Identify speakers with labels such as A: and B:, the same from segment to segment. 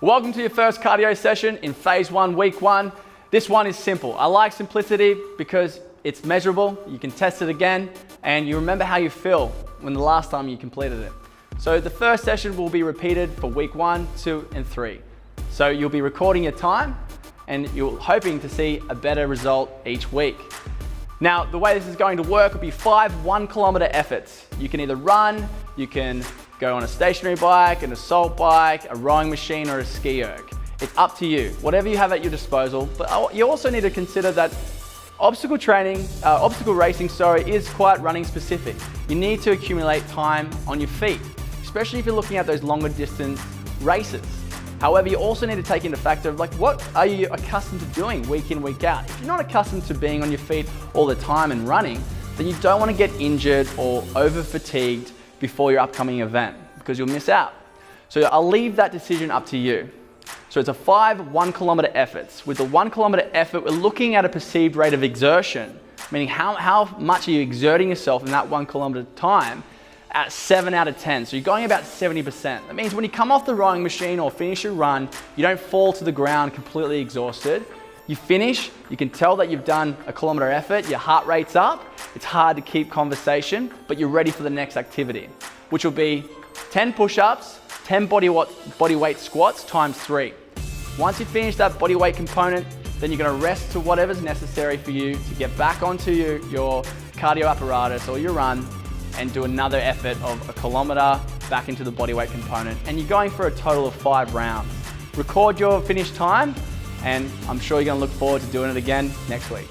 A: Welcome to your first cardio session in phase 1, week 1. This one is simple. I like simplicity because it's measurable, you can test it again, and you remember how you feel when the last time you completed it. So the first session will be repeated for week 1, 2, and 3. So you'll be recording your time and you're hoping to see a better result each week. Now, the way this is going to work will be 5 1-kilometer efforts. You can either run, you can go on a stationary bike, an assault bike, a rowing machine, or a ski erg. It's up to you, whatever you have at your disposal. But you also need to consider that obstacle racing, is quite running specific. You need to accumulate time on your feet, especially if you're looking at those longer distance races. However, you also need to take into factor what are you accustomed to doing week in, week out. If you're not accustomed to being on your feet all the time and running, then you don't want to get injured or over fatigued before your upcoming event because you'll miss out. So I'll leave that decision up to you. So it's a 5 1-kilometer efforts. With the 1-kilometer effort, we're looking at a perceived rate of exertion, meaning how much are you exerting yourself in that 1-kilometer time at 7 out of 10. So you're going about 70%. That means when you come off the rowing machine or finish your run, you don't fall to the ground completely exhausted. You finish, you can tell that you've done a kilometer effort, your heart rate's up, it's hard to keep conversation, but you're ready for the next activity, which will be 10 push-ups, 10 body weight squats times 3. Once you finish that body weight component, then you're gonna rest to whatever's necessary for you to get back onto your cardio apparatus or your run and do another effort of a kilometer back into the body weight component. And you're going for a total of 5 rounds. Record your finish time, and I'm sure you're gonna look forward to doing it again next week.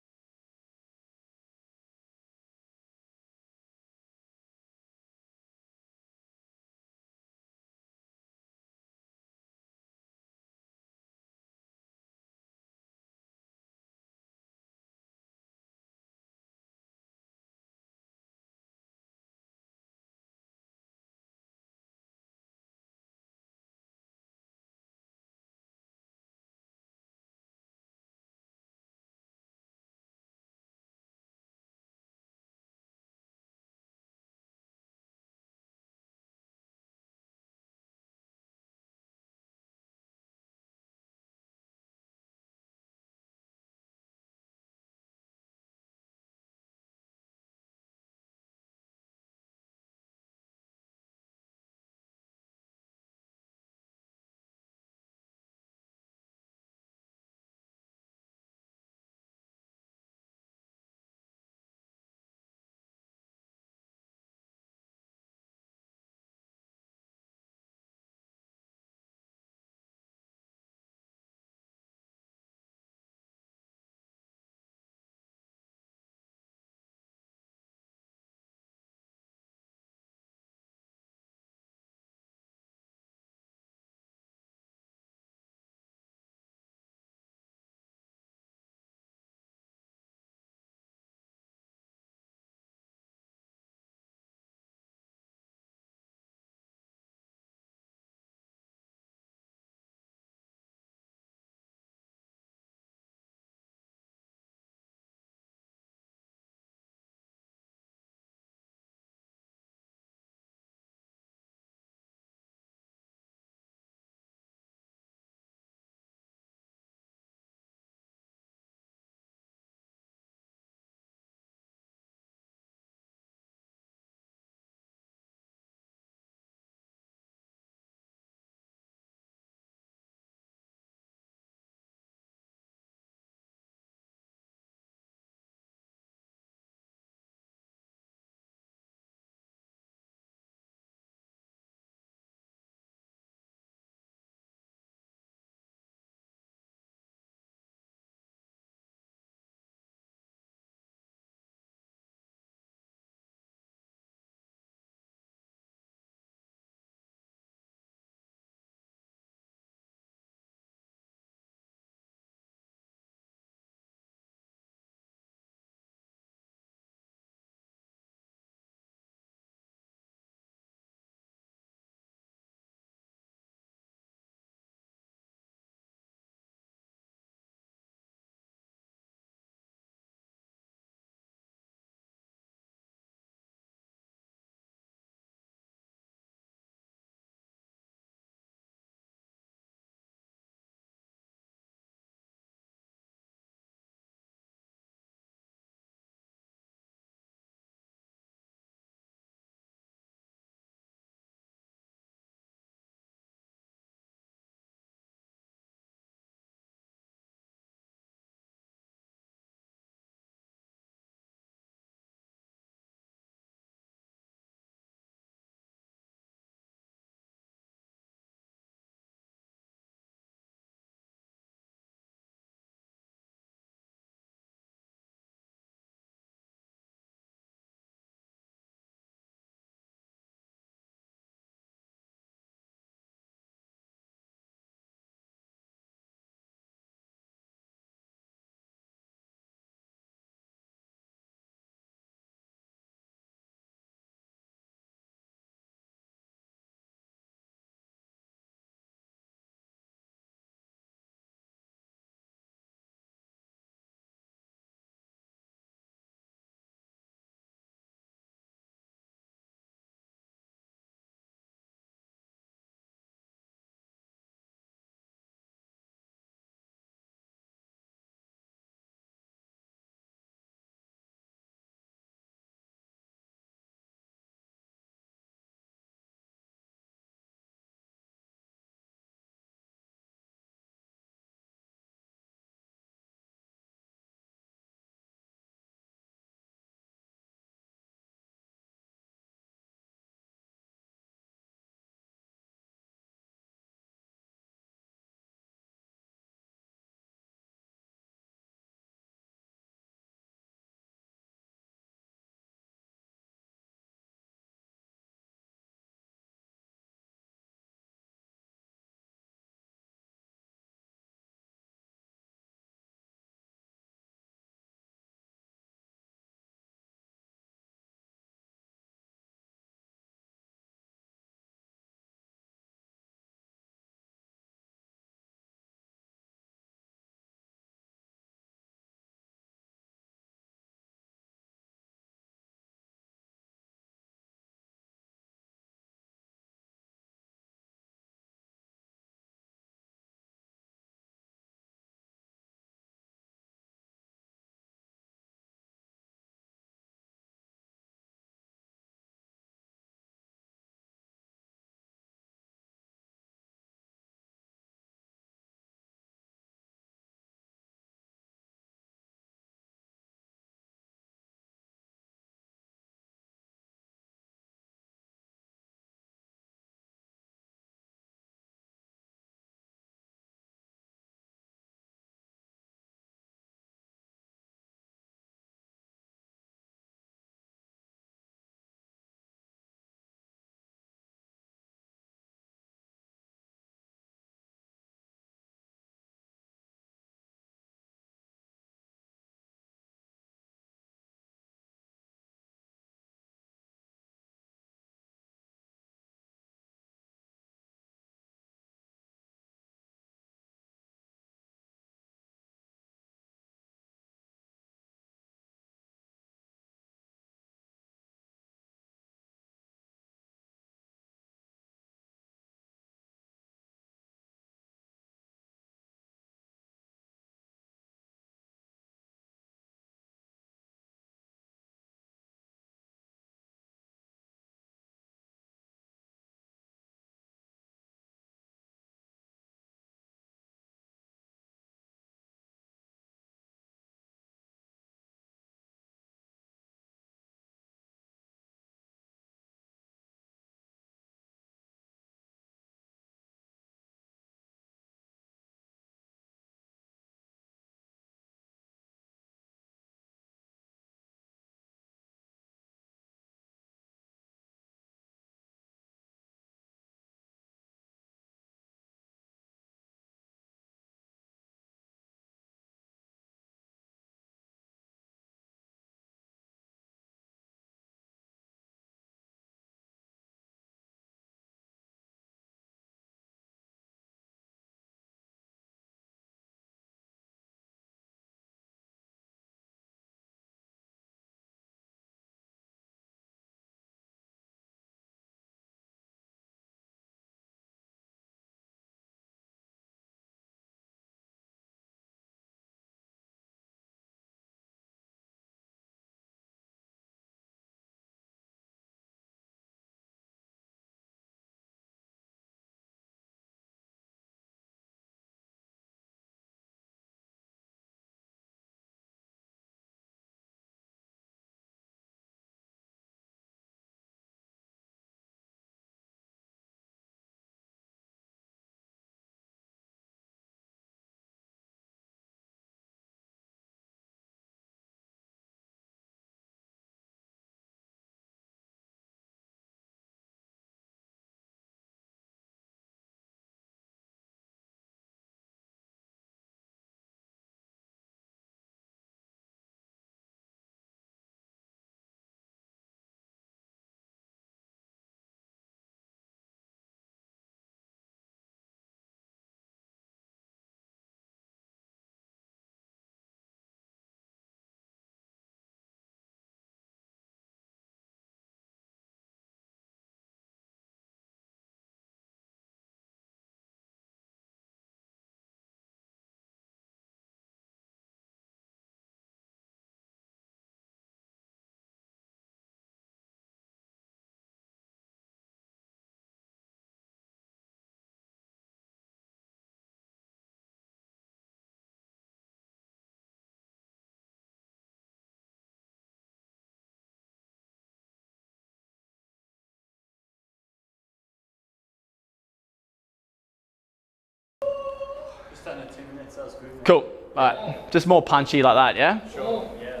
B: Just under 2 minutes, that was good. Man.
A: Cool. All right. Just more punchy like that, yeah?
B: Sure. Yeah.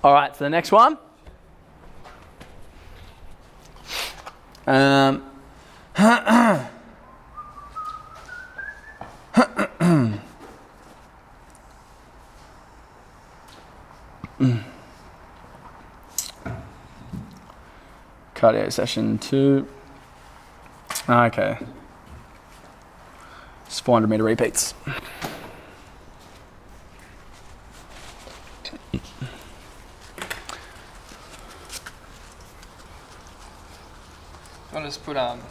A: All right, so the next one. Cardio session 2. Okay. Just 400 meter repeats.
C: I'll just put let's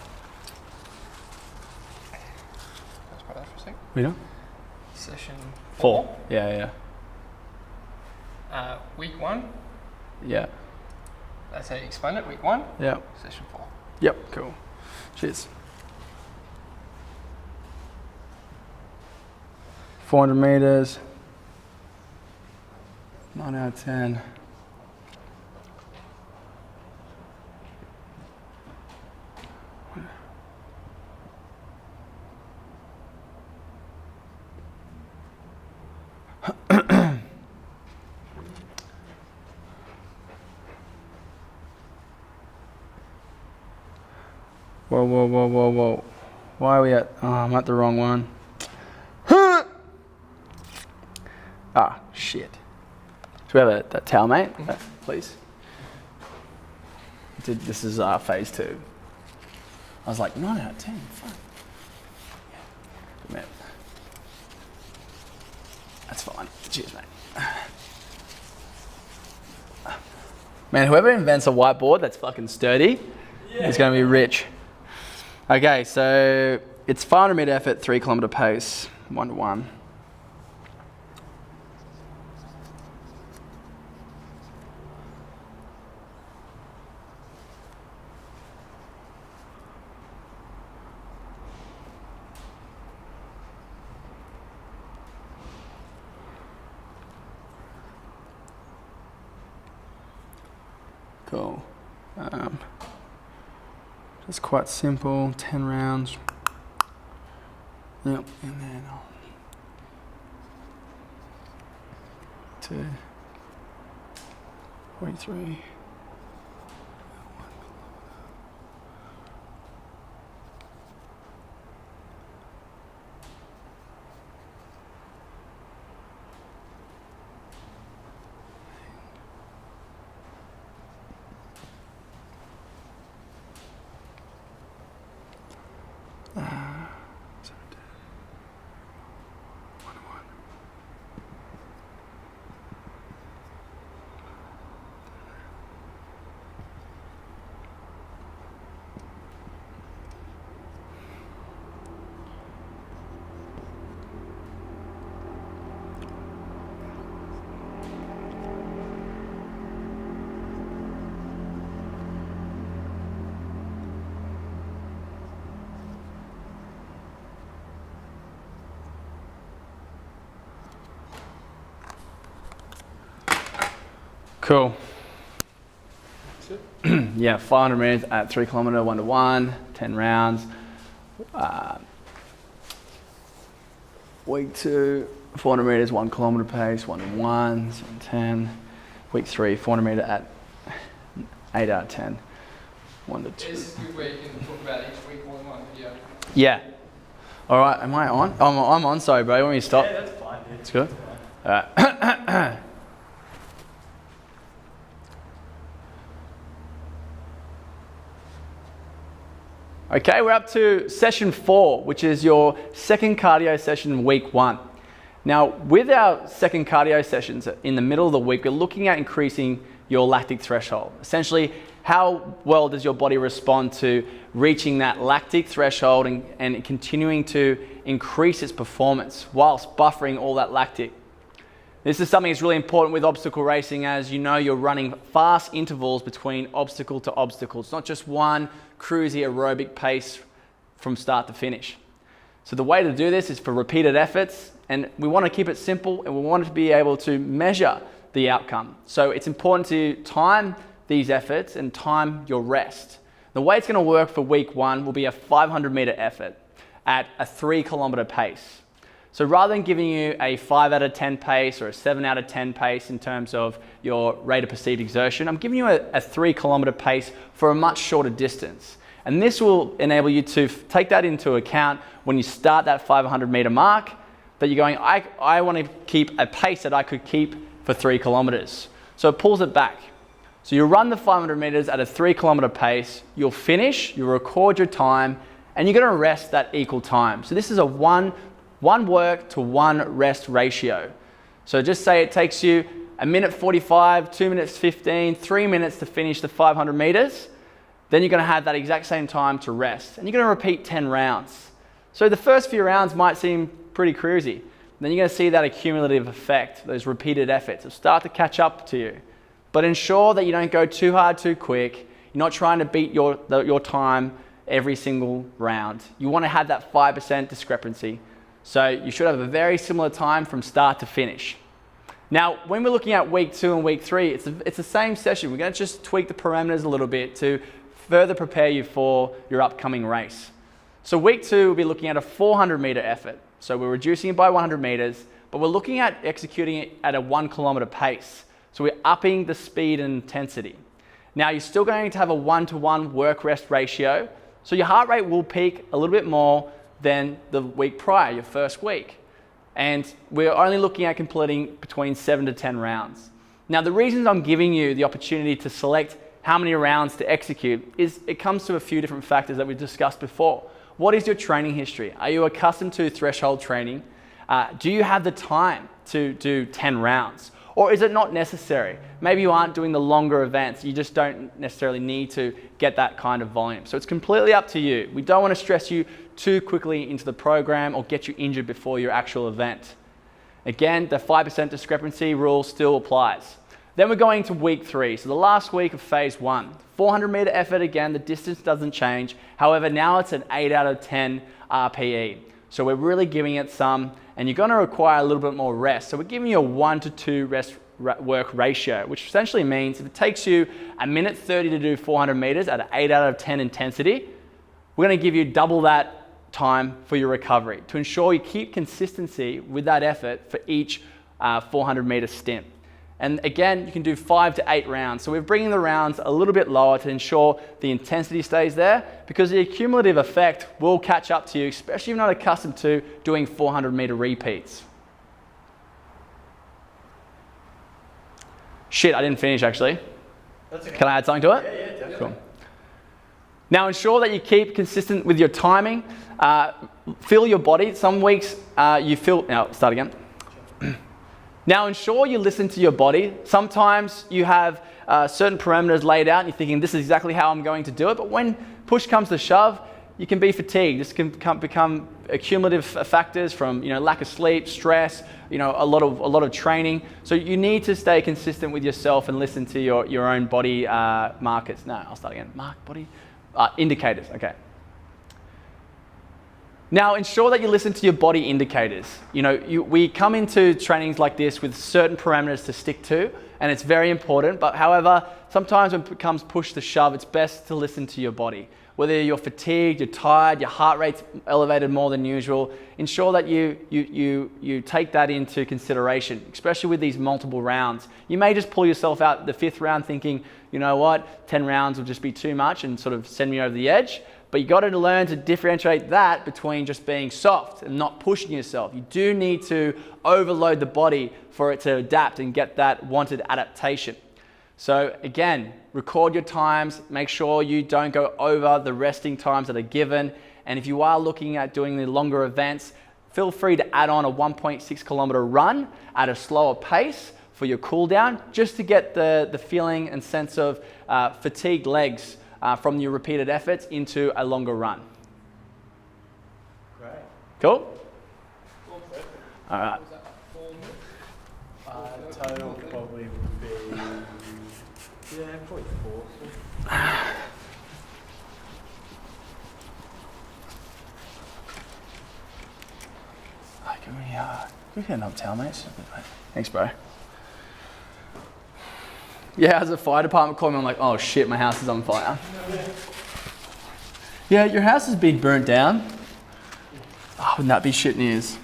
C: put that for a sec.
A: We know?
C: Session
A: 4. Yeah.
C: Week 1.
A: Yeah.
C: That's how you explain it. Week 1.
A: Yeah.
C: Session 4.
A: Yep. Cool. Cheers. 400 meters. 9 out of 10. Whoa. Why are we at, oh, I'm at the wrong one. Ah, shit. Do we have a towel, mate? Please. This is phase 2. I was like, 9 out of 10, fuck. Yeah. That's fine. Cheers, mate. Man, whoever invents a whiteboard that's fucking sturdy is going to be rich. Okay, so it's 500 meter effort, 3 kilometer pace, 1-to-1. Cool. It's quite simple, 10 rounds. Yep, and then 2, 43. Cool. Yeah, 500 meters at 3 kilometer, 1-to-1, 10 rounds. Week 2, 400 meters, 1 kilometer pace, 1-to-1, 7-10. Week 3, 400 meter at 8 out of 10, 1-to-2.
C: This is a good way you can talk about each week more than one video.
A: Yeah. All right, am I on? I'm on, sorry, bro. You want me to stop?
B: Yeah, that's fine, dude.
A: It's good. All right. Okay, we're up to session 4, which is your second cardio session week 1. Now, with our second cardio sessions in the middle of the week, we're looking at increasing your lactic threshold. Essentially, how well does your body respond to reaching that lactic threshold and continuing to increase its performance whilst buffering all that lactic? This is something that's really important with obstacle racing, as you know you're running fast intervals between obstacle to obstacle. It's not just one cruisy aerobic pace from start to finish. So the way to do this is for repeated efforts, and we want to keep it simple and we want to be able to measure the outcome. So it's important to time these efforts and time your rest. The way it's going to work for week 1 will be a 500 meter effort at a 3 kilometer pace. So rather than giving you a 5 out of 10 pace or a 7 out of 10 pace in terms of your rate of perceived exertion, I'm giving you a 3 kilometer pace for a much shorter distance. And this will enable you to take that into account when you start that 500 meter mark, that you're going, I want to keep a pace that I could keep for 3 kilometers. So it pulls it back. So you run the 500 meters at a 3 kilometer pace, you'll finish, you'll record your time, and you're going to rest that equal time. So this is a one work to one rest ratio. So just say it takes you 1 minute 45, 2 minutes 15, 3 minutes to finish the 500 meters. Then you're going to have that exact same time to rest. And you're going to repeat 10 rounds. So the first few rounds might seem pretty cruisy. Then you're going to see that accumulative effect, those repeated efforts. It'll start to catch up to you. But ensure that you don't go too hard, too quick. You're not trying to beat your time every single round. You want to have that 5% discrepancy. So you should have a very similar time from start to finish. Now, when we're looking at week 2 and week 3, it's the same session. We're going to just tweak the parameters a little bit to further prepare you for your upcoming race. So week 2, we'll be looking at a 400 meter effort. So we're reducing it by 100 meters, but we're looking at executing it at a 1 kilometer pace. So we're upping the speed and intensity. Now, you're still going to have a 1-to-1 work-rest ratio. So your heart rate will peak a little bit more than the week prior, your first week. And we're only looking at completing between 7 to 10 rounds. Now, the reasons I'm giving you the opportunity to select how many rounds to execute is it comes to a few different factors that we've discussed before. What is your training history? Are you accustomed to threshold training? Do you have the time to do 10 rounds? Or is it not necessary? Maybe you aren't doing the longer events. You just don't necessarily need to get that kind of volume. So it's completely up to you. We don't want to stress you too quickly into the program or get you injured before your actual event. Again, the 5% discrepancy rule still applies. Then we're going to week 3, so the last week of phase 1. 400 meter effort again, the distance doesn't change. However, now it's an 8 out of 10 RPE. So we're really giving it some, and you're going to require a little bit more rest. So we're giving you a 1-to-2 rest work ratio, which essentially means if it takes you 1 minute 30 to do 400 meters at an 8 out of 10 intensity, we're going to give you double that time for your recovery to ensure you keep consistency with that effort for each 400 meter stint. And again, you can do 5 to 8 rounds. So we're bringing the rounds a little bit lower to ensure the intensity stays there, because the accumulative effect will catch up to you, especially if you're not accustomed to doing 400 meter repeats. Shit, I didn't finish actually. That's okay. Can I add something to it?
B: Yeah, definitely.
A: Cool. Now ensure that you keep consistent with your timing. Feel your body. Some weeks you feel, now start again. Now ensure you listen to your body. Sometimes you have certain parameters laid out and you're thinking this is exactly how I'm going to do it, but when push comes to shove, you can be fatigued. This can become accumulative factors from lack of sleep, stress, a lot of training. So you need to stay consistent with yourself and listen to your own body markers. No, I'll start again. Indicators. Okay. Now, ensure that you listen to your body indicators. We come into trainings like this with certain parameters to stick to, and it's very important. But however, sometimes when it comes push to shove, it's best to listen to your body. Whether you're fatigued, you're tired, your heart rate's elevated more than usual, ensure that you take that into consideration, especially with these multiple rounds. You may just pull yourself out the 5th round thinking, you know what, 10 rounds will just be too much and sort of send me over the edge. But you got to learn to differentiate that between just being soft and not pushing yourself. You do need to overload the body for it to adapt and get that wanted adaptation. So again, record your times, make sure you don't go over the resting times that are given. And if you are looking at doing the longer events, feel free to add on a 1.6 kilometer run at a slower pace for your cool down, just to get the feeling and sense of fatigued legs from your repeated efforts into a longer run.
B: Great.
A: Cool? All right.
B: Total probably would be, probably 4.
A: Can we get another towel, mate? Thanks, bro. Yeah, as a fire department called me, I'm like, oh shit, my house is on fire. Yeah, your house is being burnt down. Oh, wouldn't that be shit news?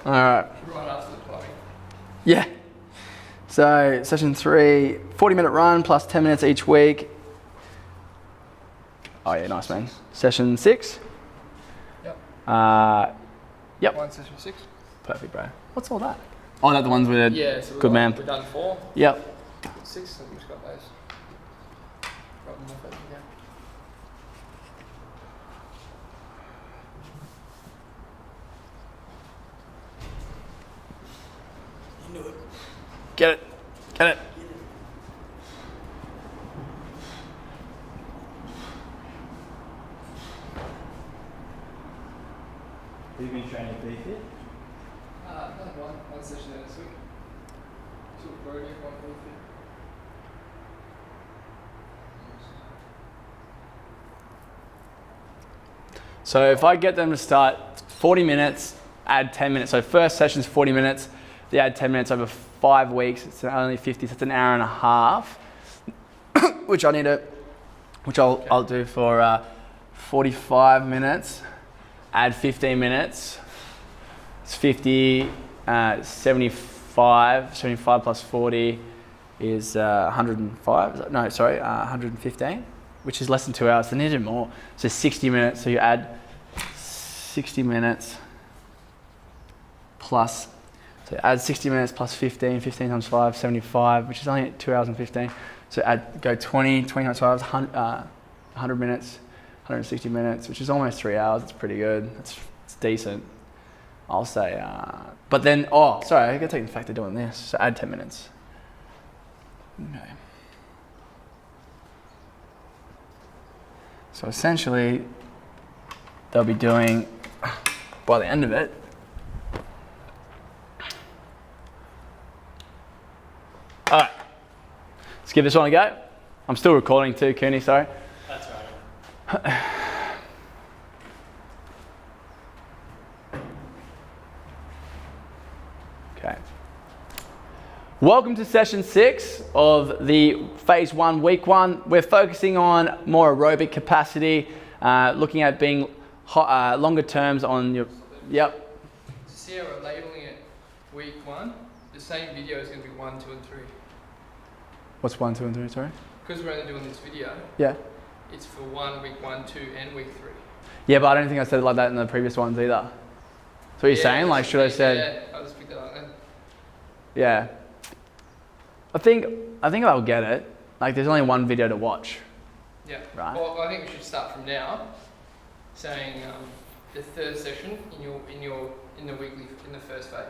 A: All right.
C: Right after the plumbing.
A: Yeah. So session 3, 40-minute run plus 10 minutes each week. Oh yeah, nice man. Session 6.
C: Yep.
A: Yep.
C: One session 6.
A: Perfect, bro. What's all that? Oh, that the ones with
C: Yeah, so
A: good man.
C: We've done 4.
A: Yep.
C: 6, and we've just got those. Got them off over here.
A: Get it. Get it.
B: Have you been training BFit?
C: One session this week. 2 Brody, 1 BFit.
A: So if I get them to start 40 minutes, add 10 minutes. So first session's 40 minutes. They add 10 minutes over 5 weeks. It's only 50, so it's an hour and a half, which I'll do for 45 minutes. Add 15 minutes. It's 50, 75 plus 40 is 105. No, sorry, 115, which is less than 2 hours. They need to do more. So 60 minutes. So you add 60 minutes plus. So add 60 minutes plus 15 times 5, 75, which is only 2 hours and 15. So go 20 times 5, 100 minutes, 160 minutes, which is almost 3 hours. It's pretty good. It's decent. I'll say, but then, sorry, I gotta take the fact they're doing this. So add 10 minutes. Okay. So essentially, they'll be doing, by the end of it, all right, let's give this one a go. I'm still recording too, Cooney, sorry.
B: That's right.
A: Okay. Welcome to session 6 of the phase 1, week 1. We're focusing on more aerobic capacity, looking at being longer terms on your, yep.
C: So see how we're labeling it week 1? The same video is going to be 1, 2, and 3.
A: What's 1, 2, and 3, sorry?
C: Because we're only doing this video,
A: Yeah.
C: it's for week 1, 2, and week 3.
A: Yeah, but I don't think I said it like that in the previous ones either. So what you're saying? Like, should I say?
C: Yeah, I'll just pick that up then.
A: Yeah. I think I'll get it. Like, there's only one video to watch.
C: Yeah.
A: Right.
C: Well, I think we should start from now, saying the third session in the first phase.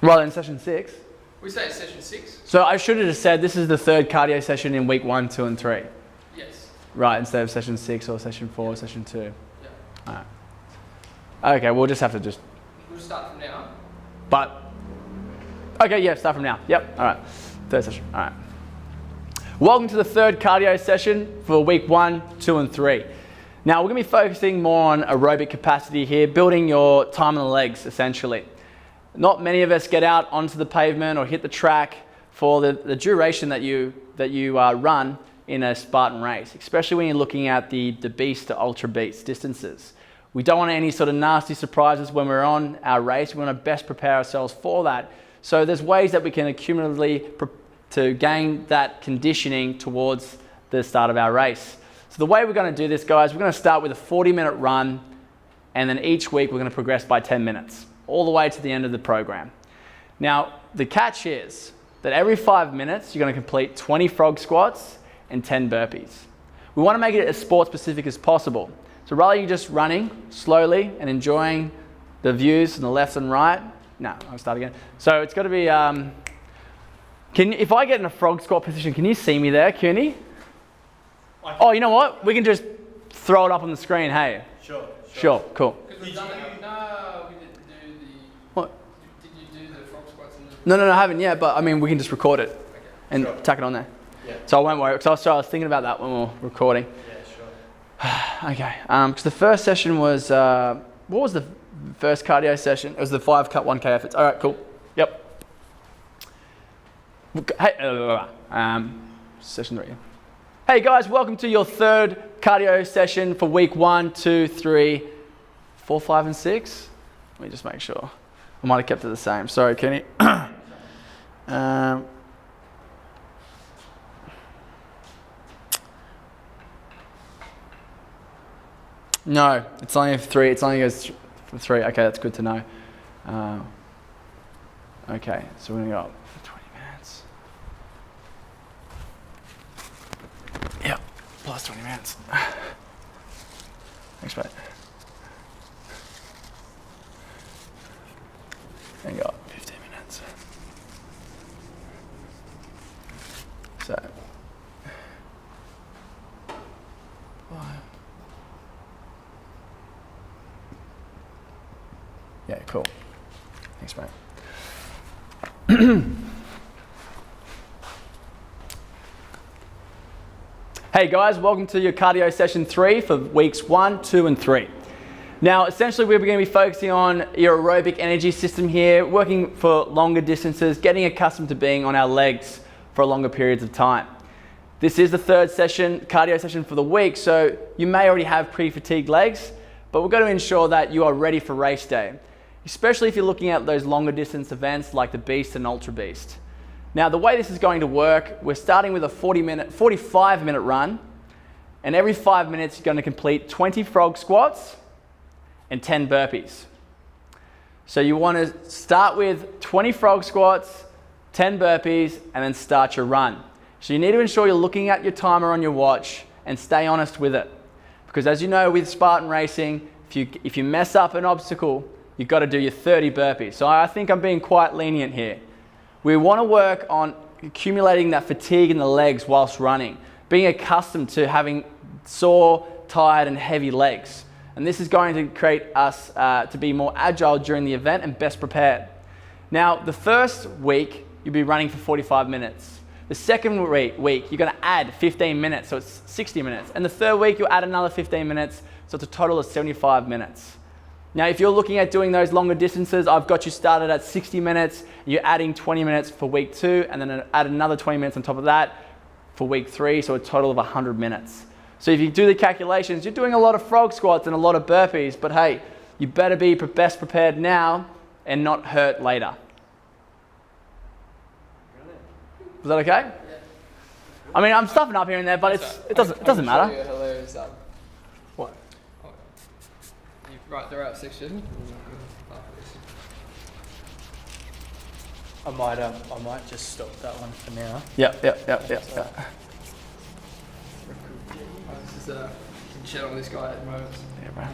A: Rather than session 6.
C: We say session 6.
A: So I should have just said this is the third cardio session in week 1, 2, and 3.
C: Yes.
A: Right, instead of session 6 or session 4 or session 2.
C: Yeah.
A: Alright. Okay, we'll just have to just.
C: We'll start from now.
A: But. Okay, yeah, start from now. Yep. Alright. Third session. Alright. Welcome to the third cardio session for week 1, 2, and 3. Now we're going to be focusing more on aerobic capacity here, building your time on the legs essentially. Not many of us get out onto the pavement or hit the track for the duration that you run in a Spartan race, especially when you're looking at the beast to ultra beast distances. We don't want any sort of nasty surprises when we're on our race. We want to best prepare ourselves for that. So there's ways that we can accumulatively to gain that conditioning towards the start of our race. So the way we're going to do this, guys, we're going to start with a 40-minute run, and then each week we're going to progress by 10 minutes, all the way to the end of the program. Now, the catch is that every 5 minutes, you're going to complete 20 frog squats and 10 burpees. We want to make it as sport-specific as possible. So rather than just running slowly and enjoying the views on the left and right, no, I'll start again. So it's got to be, if I get in a frog squat position, can you see me there, Cooney? Oh, you know what? We can just throw it up on the screen, hey? Sure, cool.
C: Because we've done it. No, we didn't do the...
A: What?
C: Did you do the frog squats?
A: No, I haven't yet, but I mean, we can just record it and tack it on there.
B: Yeah.
A: So I won't worry, because I was thinking about that when we were recording.
B: Yeah, sure.
A: Okay, because the first session was, what was the first cardio session? It was the 5 cut 1K efforts. All right, cool. Yep. Hey, session 3. Hey guys, welcome to your third cardio session for week 1, 2, 3, 4, 5, and 6. Let me just make sure. I might have kept it the same. Sorry, Kenny. No, it's only 3. It's only goes for 3. Okay, that's good to know. Okay, so we're gonna go for 20 minutes. Yep, plus 20 minutes. Thanks, mate. And go 15 minutes. So. Yeah, cool. Thanks, mate. Hey guys, welcome to your cardio session 3 for weeks 1, 2, and 3. Now, essentially we're going to be focusing on your aerobic energy system here, working for longer distances, getting accustomed to being on our legs for longer periods of time. This is the 3rd session, cardio session for the week, so you may already have pre-fatigued legs, but we're going to ensure that you are ready for race day, especially if you're looking at those longer distance events like the Beast and Ultra Beast. Now, the way this is going to work, we're starting with a 45-minute run, and every 5 minutes you're going to complete 20 frog squats and 10 burpees. So you want to start with 20 frog squats, 10 burpees, and then start your run. So you need to ensure you're looking at your timer on your watch and stay honest with it. Because as you know with Spartan racing, if you mess up an obstacle, you've got to do your 30 burpees. So I think I'm being quite lenient here. We want to work on accumulating that fatigue in the legs whilst running, being accustomed to having sore, tired, and heavy legs. And this is going to create us to be more agile during the event and best prepared. Now, the first week, you'll be running for 45 minutes. The second week, you're going to add 15 minutes, so it's 60 minutes. And the third week, you'll add another 15 minutes, so it's a total of 75 minutes. Now, if you're looking at doing those longer distances, I've got you started at 60 minutes. You're adding 20 minutes for week 2, and then add another 20 minutes on top of that for week 3, so a total of 100 minutes. So if you do the calculations, you're doing a lot of frog squats and a lot of burpees, but hey, you better be best prepared now and not hurt later. Is that okay? Yeah. I mean, I'm stuffing up here and there, but it doesn't matter.
C: You a hilarious,
A: What?
C: Right, they're out section.
B: I might just stop that one for now.
A: Yep.
C: This is chat on this guy at the moment.
A: Yeah, bro.